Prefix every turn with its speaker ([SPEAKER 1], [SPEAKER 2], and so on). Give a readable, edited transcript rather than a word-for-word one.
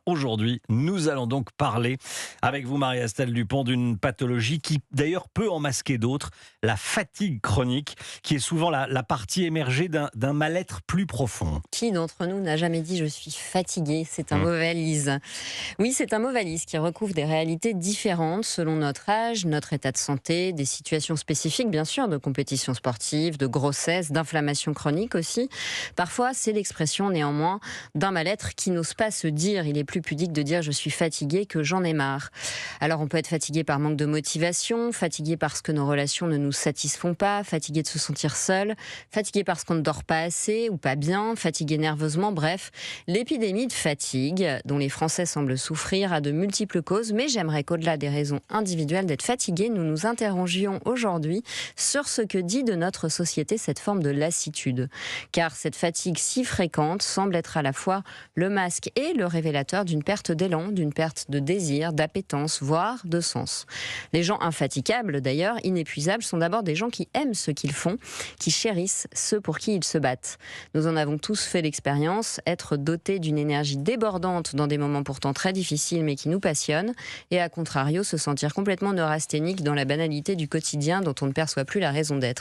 [SPEAKER 1] Aujourd'hui, nous allons donc parler avec vous, Marie-Estelle Dupont, d'une pathologie qui d'ailleurs peut en masquer d'autres, la fatigue chronique, qui est souvent la partie émergée d'un mal-être plus profond.
[SPEAKER 2] Qui d'entre nous n'a jamais dit « je suis fatigué », c'est un
[SPEAKER 1] Hum,
[SPEAKER 2] mot valise. Oui, c'est un mot valise qui recouvre des réalités différentes selon notre âge, notre état de santé, des situations spécifiques bien sûr, de compétition sportive, de grossesse, d'inflammation chronique aussi. Parfois, c'est l'expression néanmoins d'un mal-être qui n'ose pas se dire. Il est plus pudique de dire « je suis fatigué » que « j'en ai marre ». Alors on peut être fatigué par manque de motivation, fatigué parce que nos relations ne nous satisfont pas, fatigué de se sentir seul, fatigué parce qu'on ne dort pas assez ou pas bien, fatigué nerveusement, bref. L'épidémie de fatigue, dont les Français semblent souffrir, a de multiples causes, mais j'aimerais qu'au-delà des raisons individuelles d'être fatigué, nous nous interrogions aujourd'hui sur ce que dit de notre société cette forme de lassitude. Car cette fatigue si fréquente semble être à la fois le masque et le révélateur d'une perte d'élan, d'une perte de désir, d'appétence, voire de sens. Les gens infatigables, d'ailleurs, inépuisables, sont d'abord des gens qui aiment ce qu'ils font, qui chérissent ceux pour qui ils se battent. Nous en avons tous fait l'expérience, être dotés d'une énergie débordante dans des moments pourtant très difficiles mais qui nous passionnent, et à contrario se sentir complètement neurasthénique dans la banalité du quotidien dont on ne perçoit plus la raison d'être.